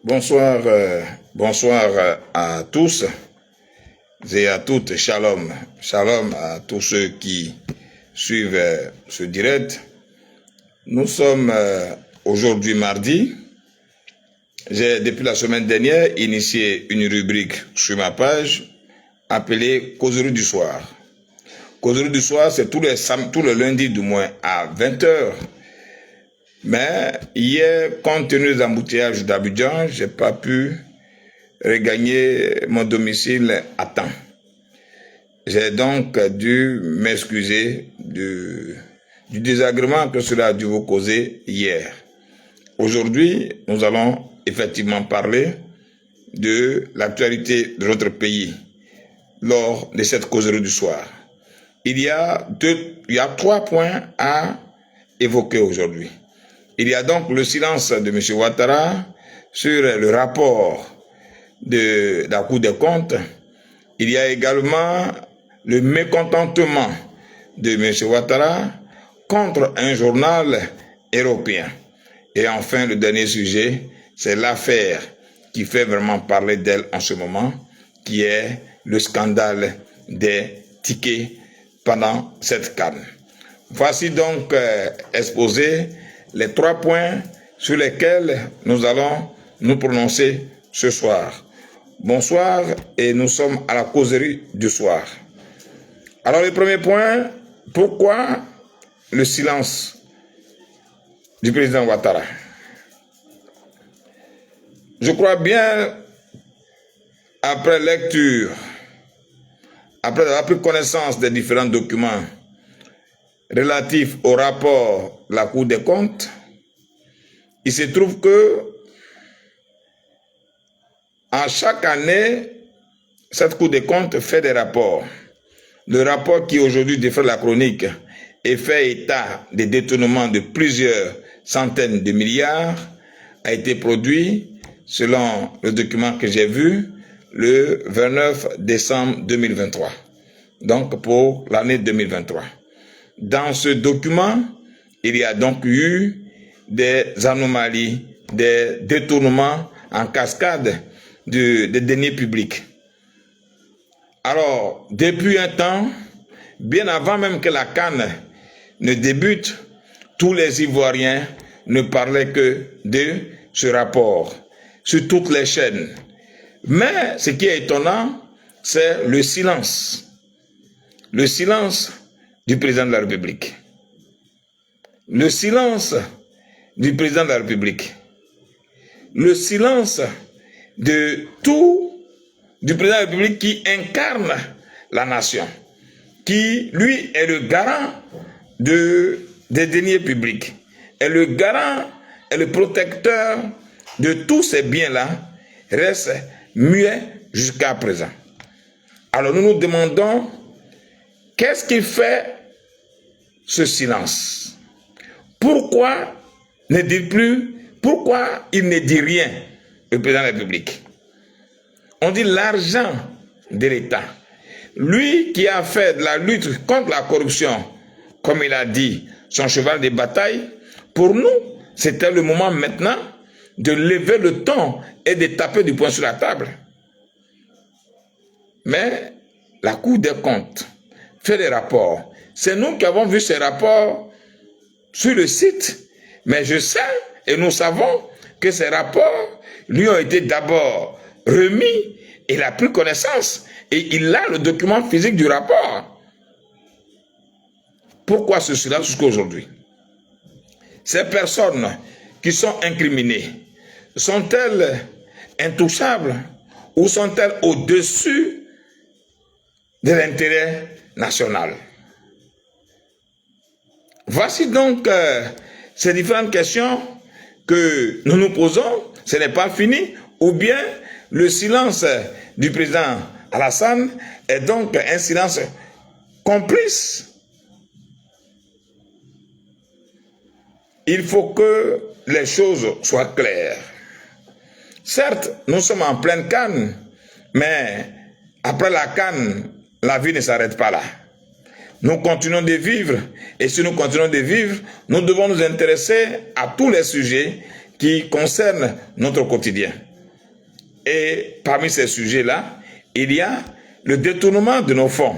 Bonsoir, bonsoir à tous et à toutes. Shalom. Shalom à tous ceux qui suivent ce direct. Nous sommes aujourd'hui mardi. J'ai, depuis la semaine dernière, initié une rubrique sur ma page appelée Causerie du soir. Causerie du soir, c'est tous les lundis du moins à 20h. Mais hier, compte tenu des embouteillages d'Abidjan, je n'ai pas pu regagner mon domicile à temps. J'ai donc dû m'excuser du désagrément que cela a dû vous causer hier. Aujourd'hui, nous allons effectivement parler de l'actualité de notre pays lors de cette causerie du soir. Il y a 3 points à évoquer aujourd'hui. Il y a donc le silence de M. Ouattara sur le rapport de la Cour des comptes. Il y a également le mécontentement de M. Ouattara contre un journal européen. Et enfin, le dernier sujet, c'est l'affaire qui fait vraiment parler d'elle en ce moment, qui est le scandale des tickets pendant cette CAN. Voici donc exposé les 3 points sur lesquels nous allons nous prononcer ce soir. Bonsoir et nous sommes à la causerie du soir. Alors le premier point, pourquoi le silence du président Ouattara? Je crois bien, après lecture, après avoir pris connaissance des différents documents relatifs au rapport de la Cour des comptes, il se trouve que à chaque année, cette Cour des comptes fait des rapports. Le rapport qui aujourd'hui défrait la chronique et fait état des détournements de plusieurs centaines de milliards a été produit, selon le document que j'ai vu, le 29 décembre 2023, donc pour l'année 2023. Dans ce document, il y a donc eu des anomalies, des détournements en cascade des deniers publics. Alors, depuis un temps, bien avant même que la CAN ne débute, tous les Ivoiriens ne parlaient que de ce rapport sur toutes les chaînes. Mais ce qui est étonnant, c'est le silence. Le silence du président de la République. Le silence du président de la République. Le silence du président de la République qui incarne la nation, qui, lui, est le garant des deniers publics, est le garant, est le protecteur de tous ces biens-là, reste muet jusqu'à présent. Alors nous nous demandons, qu'est-ce qui fait ce silence? Pourquoi ne dit plus, pourquoi il ne dit rien, le président de la République? On dit l'argent de l'État. Lui qui a fait de la lutte contre la corruption, comme il a dit, son cheval de bataille, pour nous, c'était le moment maintenant de lever le ton et de taper du poing sur la table. Mais la Cour des comptes fait des rapports. C'est nous qui avons vu ces rapports sur le site. Mais je sais et nous savons que ces rapports lui ont été d'abord remis. Il a pris connaissance et il a le document physique du rapport. Pourquoi ce silence jusqu'à aujourd'hui? Ces personnes qui sont incriminées, sont-elles intouchables ou sont-elles au-dessus de l'intérêt national? Voici donc ces différentes questions que nous nous posons. Ce n'est pas fini, ou bien le silence du président Alassane est donc un silence complice. Il faut que les choses soient claires. Certes, nous sommes en pleine canne, mais après la canne, la vie ne s'arrête pas là. Nous continuons de vivre, et si nous continuons de vivre, nous devons nous intéresser à tous les sujets qui concernent notre quotidien. Et parmi ces sujets-là, il y a le détournement de nos fonds.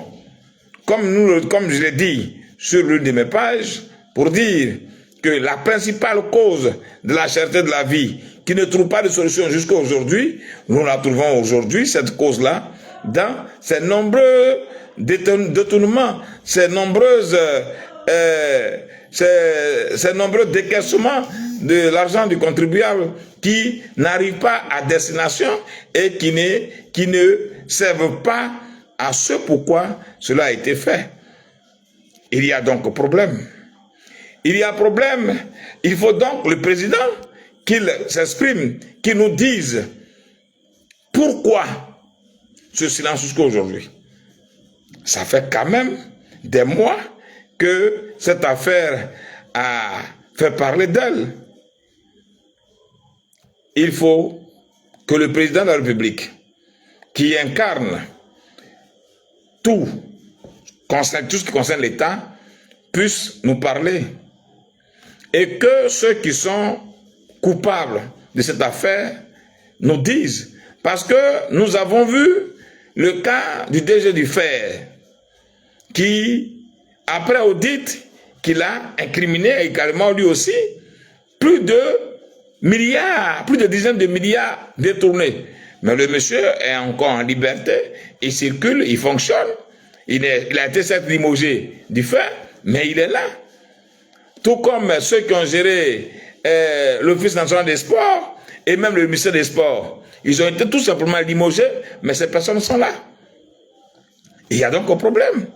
Comme je l'ai dit sur l'une de mes pages, pour dire que la principale cause de la cherté de la vie, qui ne trouve pas de solution jusqu'à aujourd'hui, nous la trouvons aujourd'hui, cette cause-là, dans ces nombreux détournements, ces nombreux décaissements de l'argent du contribuable qui n'arrivent pas à destination et qui ne servent pas à ce pourquoi cela a été fait. Il y a donc problème. Il y a problème. Il faut donc le président qu'il s'exprime, qu'il nous dise pourquoi ce silence jusqu'à aujourd'hui. Ça fait quand même des mois que cette affaire a fait parler d'elle. Il faut que le président de la République, qui incarne tout ce qui concerne l'État, puisse nous parler. Et que ceux qui sont coupables de cette affaire nous disent. Parce que nous avons vu le cas du DG du Fer, qui, après audit, qu'il a incriminé également lui aussi, plus de milliards, plus de dizaines de milliards détournés. Mais le monsieur est encore en liberté, il circule, il fonctionne, il a été certes limogé du Fer, mais il est là. Tout comme ceux qui ont géré l'Office national des sports et même le ministère des sports. Ils ont été tout simplement limogés, mais ces personnes sont là. Il y a donc un problème.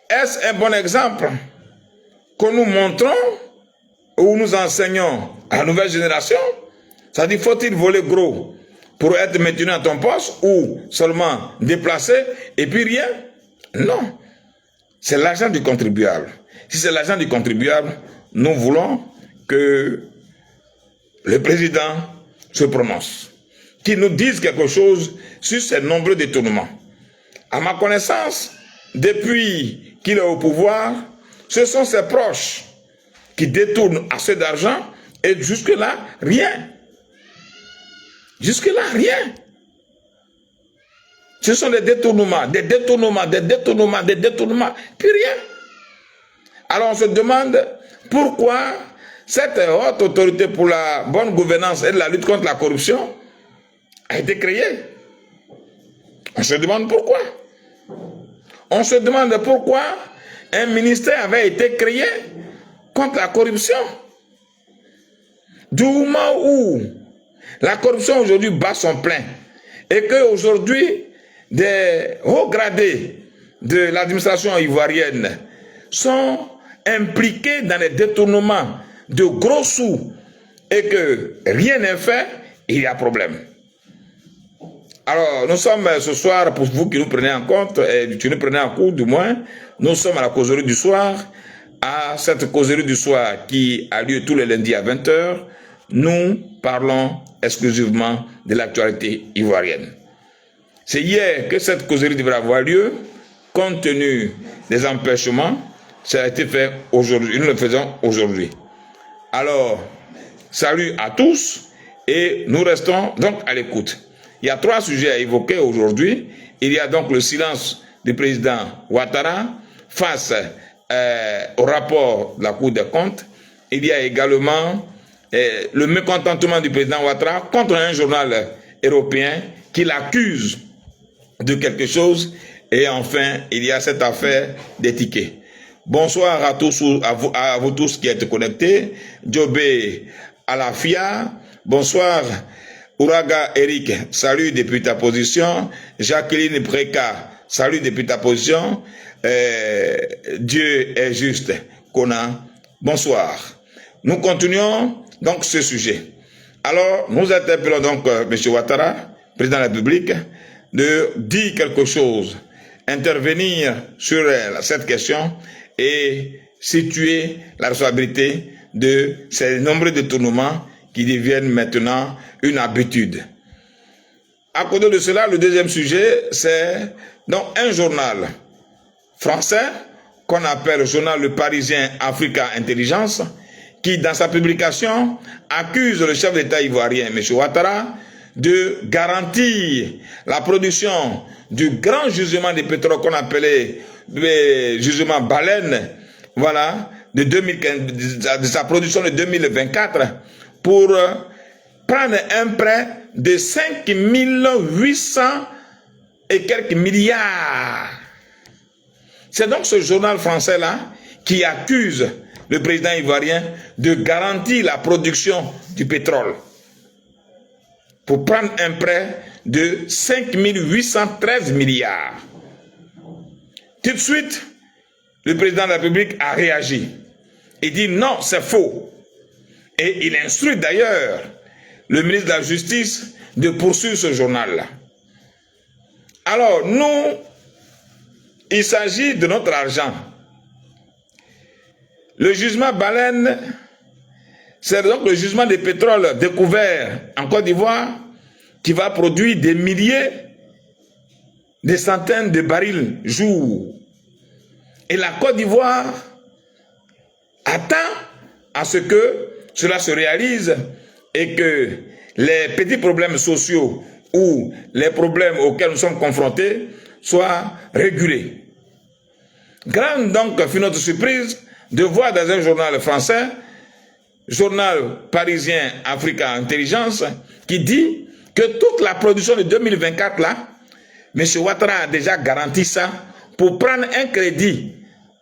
Est-ce un bon exemple que nous montrons ou nous enseignons à la nouvelle génération? C'est-à-dire, faut-il voler gros pour être maintenu à ton poste ou seulement déplacé et puis rien? Non. C'est l'argent du contribuable. Si c'est l'argent du contribuable, nous voulons que le président se prononce, qu'il nous dise quelque chose sur ces nombreux détournements. À ma connaissance, depuis qu'il est au pouvoir, ce sont ses proches qui détournent assez d'argent et jusque-là, rien. Jusque-là, rien. Ce sont des détournements, des détournements, des détournements, des détournements, puis rien. Alors on se demande pourquoi cette haute autorité pour la bonne gouvernance et la lutte contre la corruption a été créée. On se demande pourquoi. On se demande pourquoi un ministère avait été créé contre la corruption. Du moment où la corruption aujourd'hui bat son plein et qu'aujourd'hui des hauts gradés de l'administration ivoirienne sont impliqués dans les détournements de gros sous et que rien n'est fait, il y a problème. Alors, nous sommes ce soir, pour vous qui nous prenez en compte, et qui nous prenez en cours du moins, nous sommes à la causerie du soir. À cette causerie du soir qui a lieu tous les lundis à 20 h, nous parlons exclusivement de l'actualité ivoirienne. C'est hier que cette causerie devrait avoir lieu, compte tenu des empêchements, ça a été fait aujourd'hui, nous le faisons aujourd'hui. Alors, salut à tous et nous restons donc à l'écoute. Il y a 3 sujets à évoquer aujourd'hui. Il y a donc le silence du président Ouattara face au rapport de la Cour des comptes. Il y a également le mécontentement du président Ouattara contre un journal européen qui l'accuse de quelque chose. Et enfin, il y a cette affaire des tickets. Bonsoir à tous, à vous tous qui êtes connectés. Djobé Alafia, bonsoir. Ouraga Eric, salut depuis ta position. Jacqueline Preka, salut depuis ta position. Dieu est juste. Kona, bonsoir. Nous continuons donc ce sujet. Alors, nous interpellons donc M. Ouattara, président de la République, de dire quelque chose, intervenir sur cette question et situer la responsabilité de ces nombreux détournements qui deviennent maintenant une habitude. À côté de cela, le deuxième sujet, c'est donc un journal français qu'on appelle le journal Le Parisien Africa Intelligence, qui dans sa publication accuse le chef d'État ivoirien, M. Ouattara, de garantir la production du grand gisement de pétrole qu'on appelait le gisement baleine, voilà, de sa production de 2024, pour prendre un prêt de 5 800 et quelques milliards. C'est donc ce journal français-là qui accuse le président ivoirien de garantir la production du pétrole pour prendre un prêt de 5 813 milliards. Tout de suite, le président de la République a réagi. Il dit non, c'est faux. Et il instruit d'ailleurs le ministre de la Justice de poursuivre ce journal-là. Alors, nous, il s'agit de notre argent. Le gisement baleine, c'est donc le gisement de pétrole découvert en Côte d'Ivoire qui va produire des milliers, des centaines de barils jour. Et la Côte d'Ivoire attend à ce que cela se réalise et que les petits problèmes sociaux ou les problèmes auxquels nous sommes confrontés soient régulés. Grande donc fut notre surprise de voir dans un journal français, journal parisien Africa Intelligence, qui dit que toute la production de 2024 là, M. Ouattara a déjà garanti ça pour prendre un crédit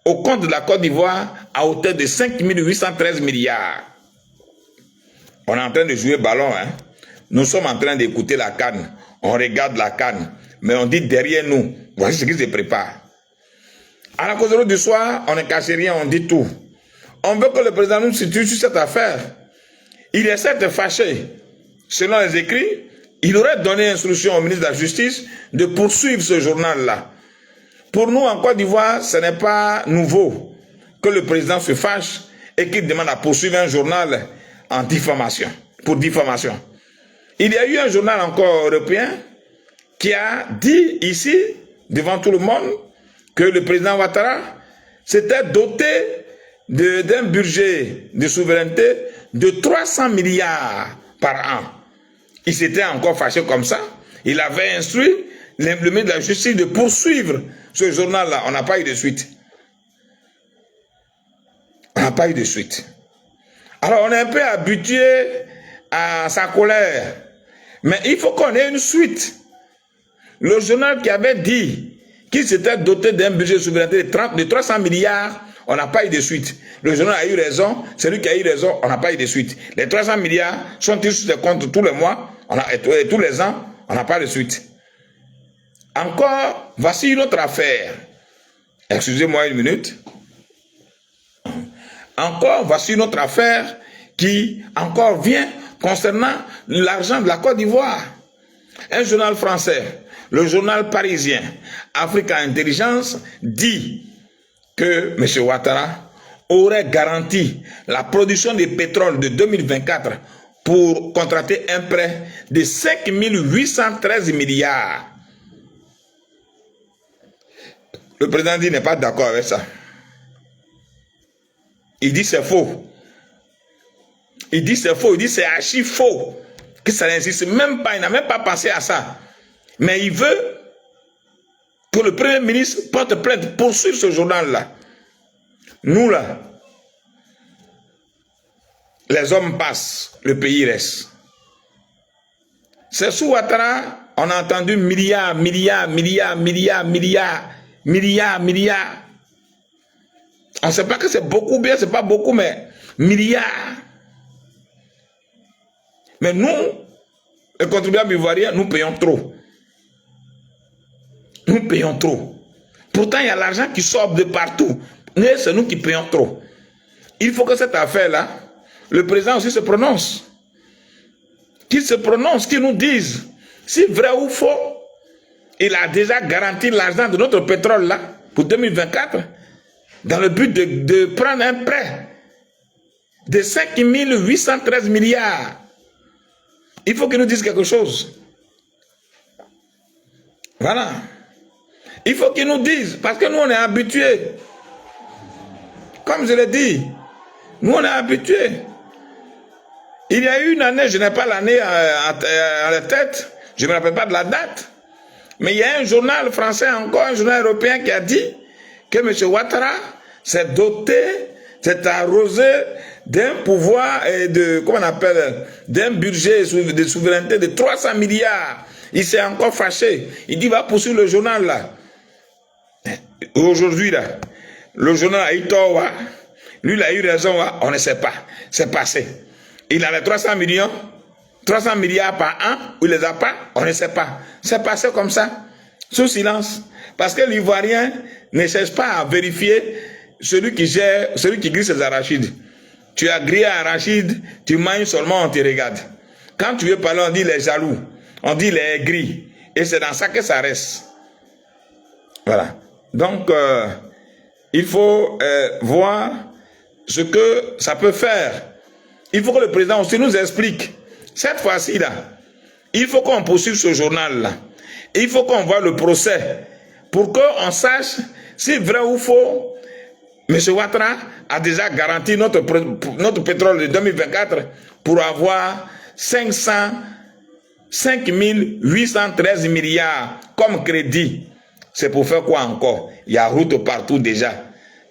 au compte de la Côte d'Ivoire à hauteur de 5 813 milliards. On est en train de jouer ballon, hein. Nous sommes en train d'écouter la CAN. On regarde la CAN. Mais on dit derrière nous, voici ce qui se prépare. À la cause du soir, on ne cache rien, on dit tout. On veut que le président nous situe sur cette affaire. Il est certes fâché. Selon les écrits, il aurait donné instruction au ministre de la Justice de poursuivre ce journal-là. Pour nous, en Côte d'Ivoire, ce n'est pas nouveau que le président se fâche et qu'il demande à poursuivre un journal en diffamation, pour diffamation. Il y a eu un journal encore européen qui a dit ici, devant tout le monde, que le président Ouattara s'était doté d'un budget de souveraineté de 300 milliards par an. Il s'était encore fâché comme ça. Il avait instruit le ministre de la Justice de poursuivre ce journal-là. On n'a pas eu de suite. On n'a pas eu de suite. Alors on est un peu habitué à sa colère. Mais il faut qu'on ait une suite. Le journal qui avait dit qu'il s'était doté d'un budget de souveraineté de 300 milliards, on n'a pas eu de suite. Le journal a eu raison, c'est lui qui a eu raison, on n'a pas eu de suite. Les 300 milliards sont-ils sur ses comptes tous les mois, et tous les ans, on n'a pas de suite. Encore, voici une autre affaire. Excusez-moi une minute. Encore, voici une autre affaire qui encore vient concernant l'argent de la Côte d'Ivoire. Un journal français, le journal parisien Africa Intelligence, dit que M. Ouattara aurait garanti la production de pétrole de 2024 pour contracter un prêt de 5 813 milliards. Le président dit n'est pas d'accord avec ça. Il dit c'est faux. Il dit c'est faux, il dit c'est archi faux. Que ça n'existe même pas, il n'a même pas pensé à ça. Mais il veut que le Premier ministre porte plainte, poursuive ce journal-là. Nous là, les hommes passent, le pays reste. C'est sous Ouattara, on a entendu milliards. On ne sait pas que c'est beaucoup bien, c'est pas beaucoup, mais milliards. Mais nous, les contribuables ivoiriens, nous payons trop. Nous payons trop. Pourtant, il y a l'argent qui sort de partout. Mais c'est nous qui payons trop. Il faut que cette affaire-là, le président aussi se prononce. Qu'il se prononce, qu'il nous dise si vrai ou faux. Il a déjà garanti l'argent de notre pétrole là pour 2024 dans le but de prendre un prêt de 5 813 milliards. Il faut qu'il nous dise quelque chose. Voilà. Il faut qu'il nous dise, parce que nous on est habitués. Comme je l'ai dit, nous on est habitués. Il y a eu une année, je n'ai pas l'année à la tête, je ne me rappelle pas de la date, mais il y a un journal français encore, un journal européen qui a dit que M. Ouattara s'est doté, s'est arrosé d'un pouvoir et de, comment on appelle, d'un budget de souveraineté de 300 milliards. Il s'est encore fâché. Il dit, va poursuivre le journal là. Aujourd'hui là, le journal a eu tort, lui il a eu raison, on ne sait pas. C'est passé. Il a les 300 millions, 300 milliards par an, ou il les a pas, on ne sait pas. C'est passé comme ça, sous silence. Parce que l'Ivoirien ne cherche pas à vérifier celui qui gère, celui qui grille ses arachides. Tu as grillé arachides, tu manges seulement, on te regarde. Quand tu veux parler, on dit les jaloux, on dit les gris. Et c'est dans ça que ça reste. Voilà. Donc, il faut voir ce que ça peut faire. Il faut que le président aussi nous explique. Cette fois-ci, là, il faut qu'on poursuive ce journal-là. Il faut qu'on voit le procès pour qu'on sache si vrai ou faux, M. Ouattara a déjà garanti notre pétrole de 2024 pour avoir 5 813 milliards comme crédit. C'est pour faire quoi encore? Il y a route partout déjà.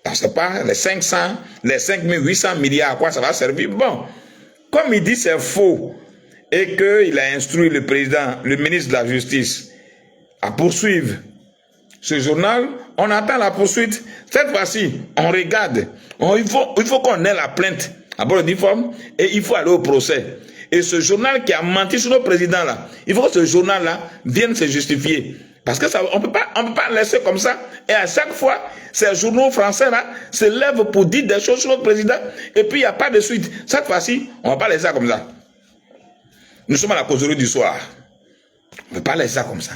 On ne sait pas, les 500, les 5 800 milliards, à quoi ça va servir? Bon, comme il dit c'est faux et qu'il a instruit le président, le ministre de la Justice à poursuivre ce journal, on attend la poursuite. Cette fois-ci, on regarde. Il faut qu'on ait la plainte à bord d'uniforme et il faut aller au procès. Et ce journal qui a menti sur nos présidents là, il faut que ce journal-là vienne se justifier. Parce que ça, on peut pas laisser comme ça. Et à chaque fois, ces journaux français là se lèvent pour dire des choses sur notre président. Et puis il n'y a pas de suite. Cette fois-ci, on ne va pas laisser ça comme ça. Nous sommes à la causerie du soir. On ne peut pas laisser ça comme ça.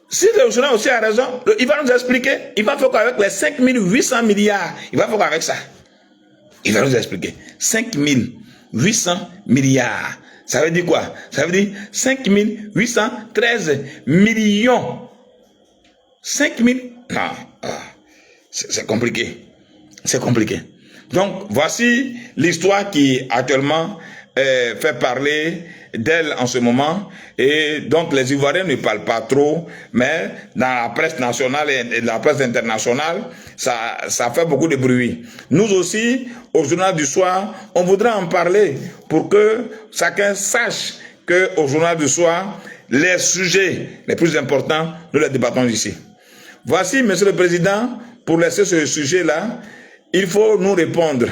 Si le journal aussi a raison, il va nous expliquer. Il va faire quoi avec les 5 800 milliards? Il va faire quoi avec ça? Il va nous expliquer. 5 800 milliards. Ça veut dire quoi? Ça veut dire 5 813 millions. 5 000... Non, c'est compliqué. C'est compliqué. Donc, voici l'histoire qui actuellement fait parler d'elle en ce moment. Et donc, les Ivoiriens ne parlent pas trop, mais dans la presse nationale et la presse internationale, ça fait beaucoup de bruit. Nous aussi, au journal du soir, on voudrait en parler pour que chacun sache qu'au journal du soir, les sujets les plus importants, nous les débattons ici. Voici, Monsieur le Président, pour laisser ce sujet-là, il faut nous répondre.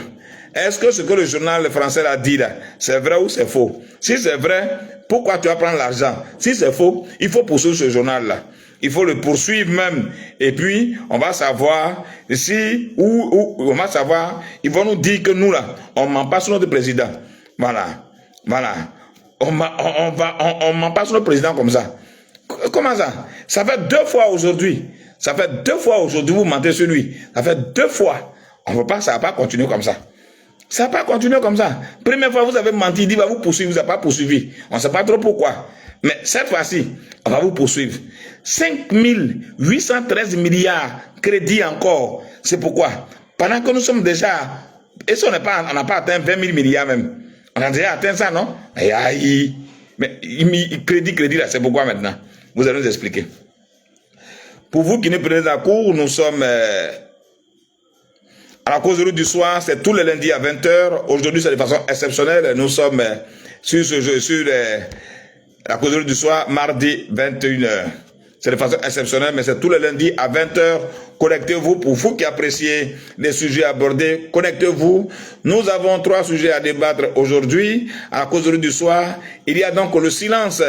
Est-ce que ce que le journal français a dit là, c'est vrai ou c'est faux? Si c'est vrai, pourquoi tu vas prendre l'argent? Si c'est faux, il faut poursuivre ce journal-là. Il faut le poursuivre même. Et puis, on va savoir si, on va savoir, ils vont nous dire que nous là, on ment pas sur notre président. Voilà. Voilà. On ment pas sur notre président comme ça. Comment ça? Ça fait 2 fois aujourd'hui. Ça fait 2 fois aujourd'hui, vous mentez sur lui. Ça fait 2 fois. On ne veut pas, ça ne va pas continuer comme ça. Ça ne va pas continuer comme ça. Première fois, vous avez menti, il dit, va vous poursuivre, vous n'avez pas poursuivi. On ne sait pas trop pourquoi. Mais cette fois-ci, on va vous poursuivre. 5 813 milliards crédits encore. C'est pourquoi? Pendant que nous sommes déjà, et si on n'a pas atteint 20 000 milliards même, on a déjà atteint ça, non? Mais crédit là, c'est pourquoi maintenant? Vous allez nous expliquer. Pour vous qui nous prenez la cour, nous sommes à la causerie du soir, c'est tous les lundis à 20h. Aujourd'hui, c'est de façon exceptionnelle. Nous sommes sur la causerie du soir, mardi 21h. C'est de façon exceptionnelle, mais c'est tous les lundis à 20h. Connectez-vous pour vous qui appréciez les sujets abordés. Connectez-vous. Nous avons 3 sujets à débattre aujourd'hui. À la causerie du soir, il y a donc le silence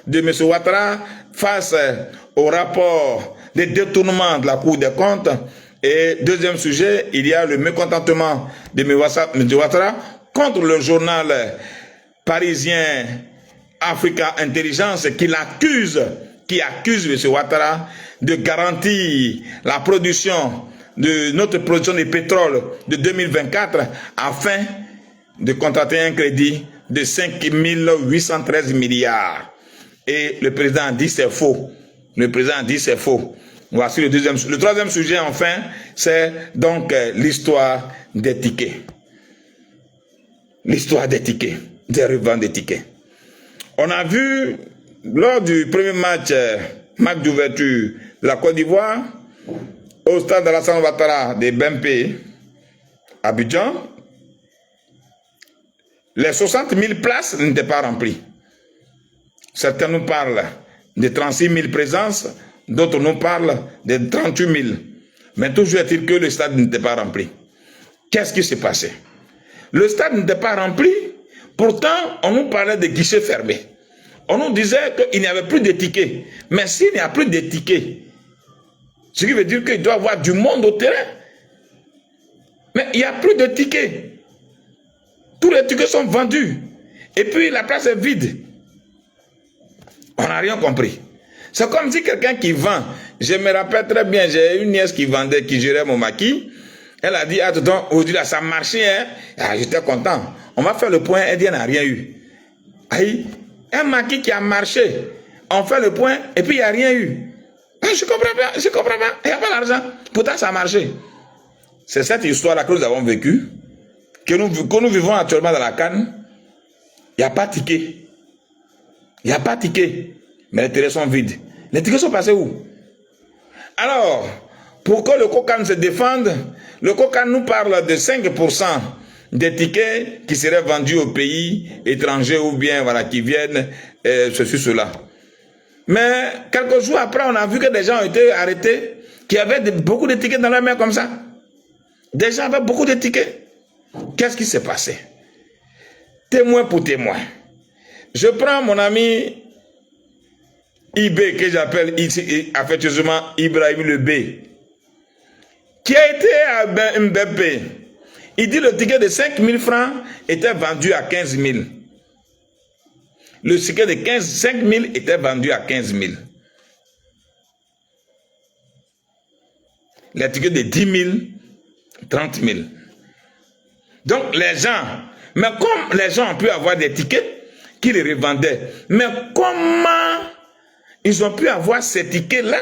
de M. Ouattara face au rapport des détournements de la Cour des comptes. Et deuxième sujet, il y a le mécontentement de M. Ouattara contre le journal parisien Africa Intelligence qui accuse M. Ouattara de garantir la production de notre production de pétrole de 2024 afin de contracter un crédit de 5 813 milliards. Et le président dit c'est faux. Le président dit c'est faux. Voici le deuxième. Le troisième sujet, enfin, c'est donc l'histoire des tickets. L'histoire des tickets, des reventes des tickets. On a vu, lors du premier match d'ouverture de la Côte d'Ivoire, au stade Alassane Ouattara de Bempé, Abidjan, les 60 000 places n'étaient pas remplies. Certains nous parlent de 36 000 présences, d'autres nous parlent de 38 000. Mais toujours est-il que le stade n'était pas rempli. Qu'est-ce qui s'est passé? Le stade n'était pas rempli, pourtant on nous parlait de guichets fermés. On nous disait qu'il n'y avait plus de tickets. Mais s'il n'y a plus de tickets, ce qui veut dire qu'il doit y avoir du monde au terrain. Mais il n'y a plus de tickets. Tous les tickets sont vendus. Et puis la place est vide. On n'a rien compris. C'est comme si quelqu'un qui vend, je me rappelle très bien, j'ai une nièce qui vendait, qui gérait mon maquis. Elle a dit, ah, aujourd'hui là, ça marchait, hein? Ah, j'étais content. On m'a fait le point, elle dit, elle n'a rien eu. Aïe, un maquis qui a marché, on fait le point, et puis il n'y a rien eu. Ah, je comprends pas, il n'y a pas d'argent. Pourtant, ça a marché. C'est cette histoire-là que nous avons vécue, que nous vivons actuellement dans la Cannes. Il n'y a pas de ticket. Il n'y a pas de ticket. Mais les tickets sont vides. Les tickets sont passés où? Alors, pour que le COCAN se défende, le COCAN nous parle de 5% des tickets qui seraient vendus aux pays étrangers ou bien voilà, qui viennent, ceci, cela. Mais quelques jours après, on a vu que des gens ont été arrêtés qui avaient beaucoup de tickets dans leurs mains comme ça. Des gens avaient beaucoup de tickets. Qu'est-ce qui s'est passé? Témoin pour témoin. Je prends mon ami IB, que j'appelle affectueusement Ibrahim le B, qui a été à Mbépé. Il dit le ticket de 5 000 francs était vendu à 15 000. Le ticket de 5 000 était vendu à 15 000. Les tickets de 10 000, 30 000. Donc les gens, mais comme les gens ont pu avoir des tickets qui les revendaient, mais comment ils ont pu avoir ces tickets-là,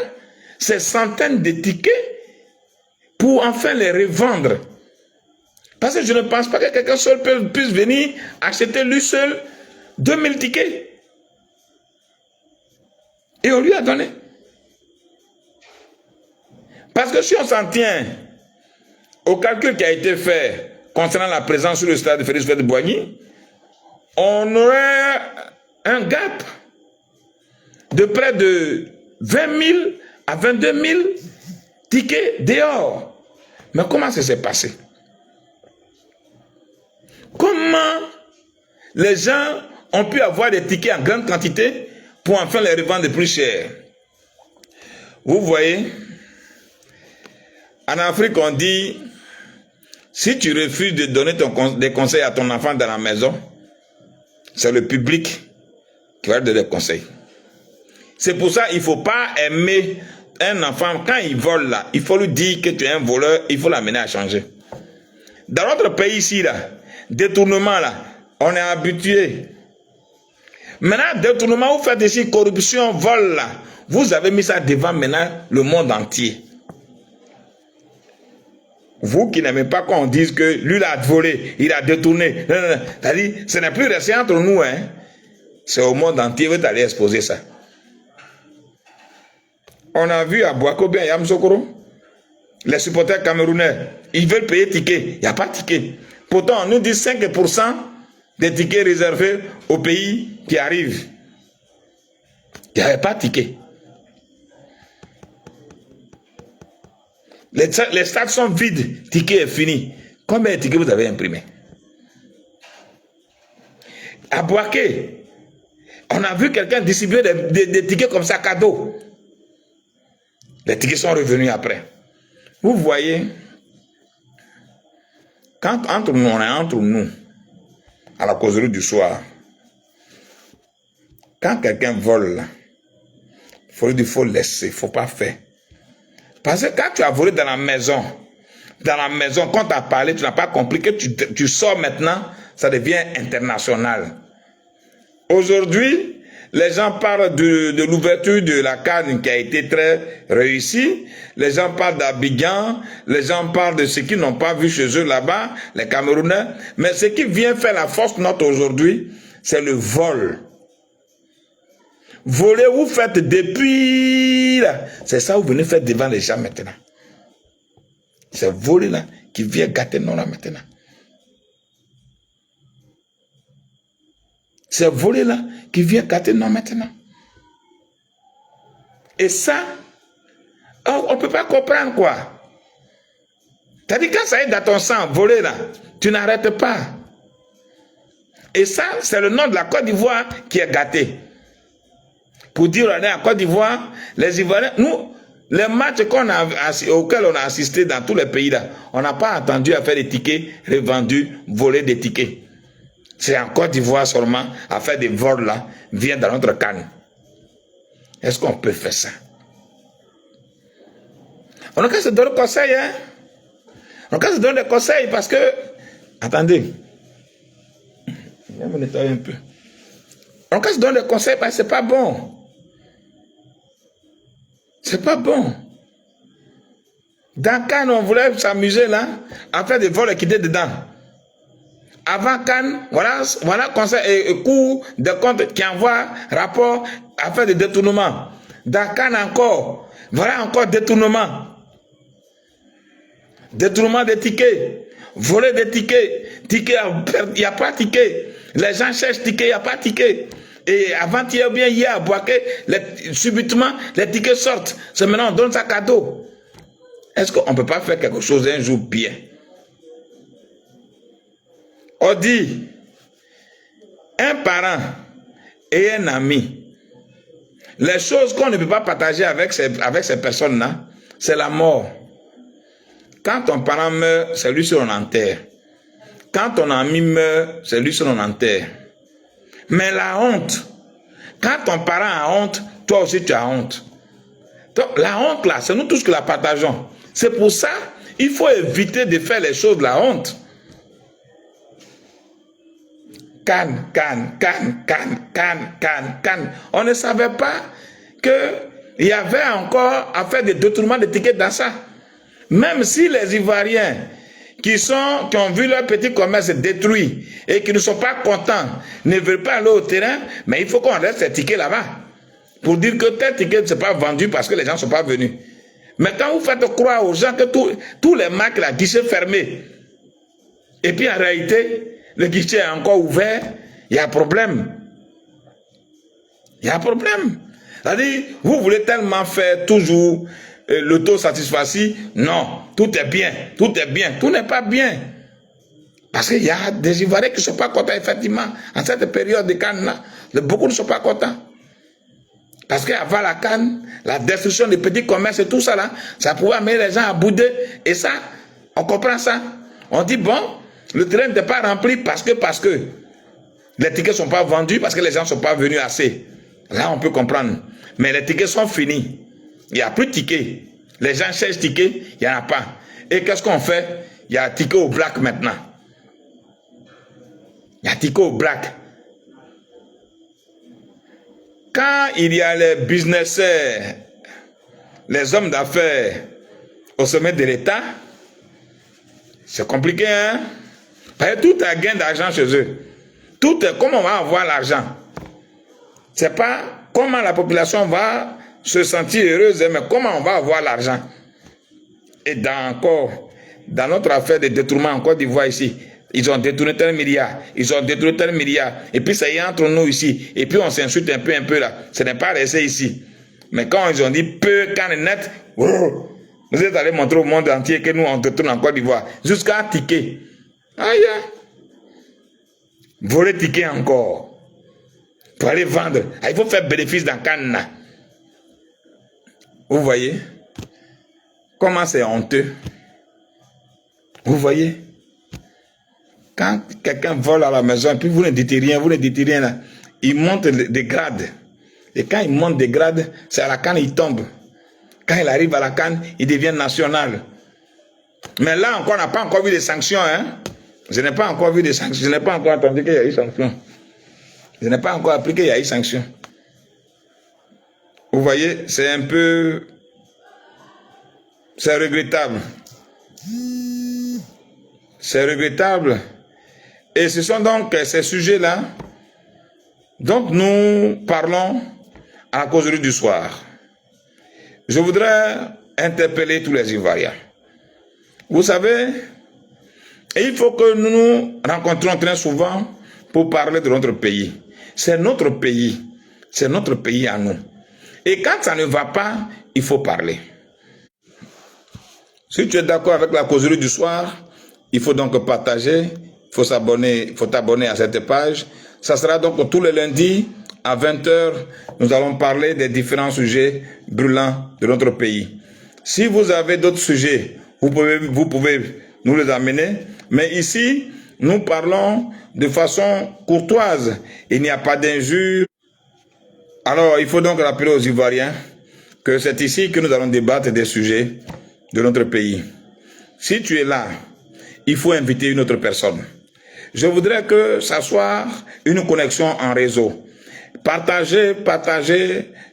ces centaines de tickets, pour enfin les revendre? Parce que je ne pense pas que quelqu'un seul puisse venir acheter lui seul 2000 tickets. Et on lui a donné. Parce que si on s'en tient au calcul qui a été fait concernant la présence sur le stade de Félix Houphouët-Boigny, on aurait un gap de près de 20 000 à 22 000 tickets dehors. Mais comment ça s'est passé? Comment les gens ont pu avoir des tickets en grande quantité pour enfin les revendre plus cher? Vous voyez, en Afrique, on dit, si tu refuses de donner des conseils à ton enfant dans la maison, c'est le public qui va te donner des conseils. C'est pour ça qu'il ne faut pas aimer un enfant. Quand il vole là, il faut lui dire que tu es un voleur, il faut l'amener à changer. Dans notre pays ici, là, détournement là, on est habitué. Maintenant, détournement, vous faites ici corruption, vol là, vous avez mis ça devant maintenant le monde entier. Vous qui n'aimez pas qu'on dise que lui il a volé, il a détourné. C'est-à-dire, ce n'est plus resté entre nous, hein. C'est au monde entier que vous allez exposer ça. On a vu à Boako bien Yamsokoro, les supporters camerounais, ils veulent payer ticket. Il n'y a pas de ticket. Pourtant, on nous dit 5% des tickets réservés aux pays qui arrivent. Il n'y avait pas de ticket. Les stades sont vides, ticket est fini. Combien de tickets vous avez imprimés? À Boaké, on a vu quelqu'un distribuer des tickets comme ça, cadeau. Les tickets sont revenus après. Vous voyez, quand entre nous, à la causerie du soir, quand quelqu'un vole, il faut laisser, il ne faut pas faire. Parce que quand tu as volé dans la maison, quand tu as parlé, tu n'as pas compris que tu sors maintenant, ça devient international. Aujourd'hui, les gens parlent de l'ouverture de la CAN qui a été très réussie. Les gens parlent d'Abidjan. Les gens parlent de ce qu'ils n'ont pas vu chez eux là-bas, les Camerounais. Mais ce qui vient faire la force note aujourd'hui, c'est le vol. Voler, vous faites depuis là. C'est ça que vous venez faire devant les gens maintenant. C'est voler là qui vient gâter nous là maintenant. C'est voler là qui vient gâter nous maintenant. Et ça, on ne peut pas comprendre quoi. C'est-à-dire quand ça est dans ton sang, voler là, tu n'arrêtes pas. Et ça, c'est le nom de la Côte d'Ivoire qui est gâté. Pour dire, on est à Côte d'Ivoire, les Ivoiriens, nous, les matchs auxquels on a assisté dans tous les pays là, on n'a pas attendu à faire des tickets revendus, voler des tickets. C'est en Côte d'Ivoire seulement à faire des vols là, vient dans notre canne. Est-ce qu'on peut faire ça? On a qu'à se donner des conseils, hein? On a qu'à se donner des conseils parce que, attendez, je vais me nettoyer un peu. On a qu'à se donner des conseils parce que c'est pas bon. C'est pas bon. Dans Cannes, on voulait s'amuser là, à faire des vols et quitter dedans. Avant Cannes, voilà conseil et cours de compte qui envoie rapport à faire des détournements. Dans Cannes encore, voilà encore détournement. Détournement des tickets. Voler des tickets. Tickets, il n'y a pas de tickets. Les gens cherchent tickets, il n'y a pas de tickets. Et avant-hier, bien hier, à Boaké, subitement, les tickets sortent. C'est maintenant, on donne ça cadeau. Est-ce qu'on ne peut pas faire quelque chose un jour bien? On dit, un parent et un ami, les choses qu'on ne peut pas partager avec ces personnes-là, c'est la mort. Quand ton parent meurt, c'est lui sur l'on enterre. Quand ton ami meurt, c'est lui sur l'on enterre. Mais la honte, quand ton parent a honte, toi aussi tu as honte. Donc la honte là, c'est nous tous qui la partageons. C'est pour ça, il faut éviter de faire les choses de la honte. Cannes. On ne savait pas qu'il y avait encore à faire des détournements de tickets dans ça. Même si les Ivoiriens qui ont vu leur petit commerce détruit et qui ne sont pas contents, ne veulent pas aller au terrain, mais il faut qu'on laisse ces tickets là-bas. Pour dire que tel ticket ne s'est pas vendu parce que les gens ne sont pas venus. Mais quand vous faites croire aux gens que tous les marques, la guichet fermé, et puis en réalité, le guichet est encore ouvert, il y a un problème. Il y a un problème. C'est-à-dire, vous voulez tellement faire toujours l'autosatisfaction. Non, tout est bien, tout est bien, tout n'est pas bien. Parce qu'il y a des Ivoiriens qui ne sont pas contents, effectivement, en cette période de Cannes-là. Beaucoup ne sont pas contents. Parce qu'avant la Cannes, la destruction des petits commerces et tout ça, là, ça pouvait amener les gens à bouder. Et ça, on comprend ça. On dit, bon, le terrain n'était pas rempli parce que les tickets ne sont pas vendus, parce que les gens ne sont pas venus assez. Là, on peut comprendre. Mais les tickets sont finis. Il n'y a plus de tickets. Les gens cherchent tickets, il n'y en a pas. Et qu'est-ce qu'on fait? Il y a un ticket au black maintenant. Il y a un ticket au black. Quand il y a les businesseurs, les hommes d'affaires au sommet de l'État, c'est compliqué, hein? Parce que tout est gain d'argent chez eux. Tout est comment on va avoir l'argent. C'est pas comment la population va se sentir heureuse, mais comment on va avoir l'argent. Et dans notre affaire de détournement en Côte d'Ivoire ici, ils ont détourné tel milliard, ils ont détourné tel milliard, et puis ça y est entre nous ici, et puis on s'insulte un peu là, ce n'est pas resté ici. Mais quand ils ont dit peu, quand net, vous êtes allé montrer au monde entier que nous on détourne en Côte d'Ivoire, jusqu'à un ticket. Aïe, voler ticket encore, pour aller vendre. Il faut faire bénéfice dans Cannes. Vous voyez? comment c'est honteux. Vous voyez? Quand quelqu'un vole à la maison, et puis vous ne dites rien là, il monte des grades. Et quand il monte des grades, c'est à la canne, il tombe. Quand il arrive à la canne, il devient national. Mais là encore, on n'a pas encore vu des sanctions. Hein? Je n'ai pas encore vu des sanctions. Je n'ai pas encore entendu qu'il y a eu sanctions. Je n'ai pas encore appris qu'il y a eu sanctions. Vous voyez, c'est un peu... C'est regrettable. C'est regrettable. Et ce sont donc ces sujets-là dont nous parlons à la causerie du soir. Je voudrais interpeller tous les Ivoiriens. Vous savez, il faut que nous nous rencontrions très souvent pour parler de notre pays. C'est notre pays. C'est notre pays à nous. Et quand ça ne va pas, il faut parler. Si tu es d'accord avec la causerie du soir, il faut donc partager, il faut s'abonner, il faut t'abonner à cette page. Ça sera donc tous les lundis à 20 h. Nous allons parler des différents sujets brûlants de notre pays. Si vous avez d'autres sujets, vous pouvez nous les amener. Mais ici, nous parlons de façon courtoise. Il n'y a pas d'injures. Alors, il faut donc rappeler aux Ivoiriens que c'est ici que nous allons débattre des sujets de notre pays. Si tu es là, il faut inviter une autre personne. Je voudrais que ça soit une connexion en réseau. Partagez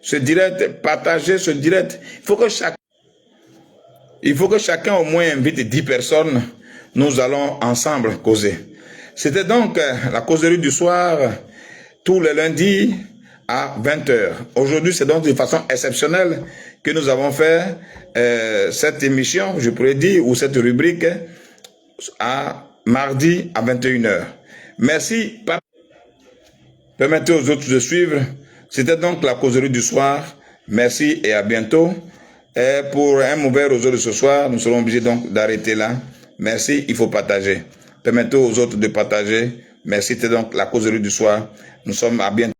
ce direct, Il faut que chacun au moins invite 10 personnes. Nous allons ensemble causer. C'était donc la causerie du soir, tous les lundis à 20 h. Aujourd'hui, c'est donc de façon exceptionnelle que nous avons fait cette émission, je pourrais dire, ou cette rubrique, à mardi à 21 h. Merci. Permettez aux autres de suivre. C'était donc la causerie du soir. Merci et à bientôt. Et pour un mauvais roseau de ce soir, nous serons obligés donc d'arrêter là. Merci, il faut partager. Permettez aux autres de partager. Merci, c'était donc la causerie du soir. Nous sommes à bientôt.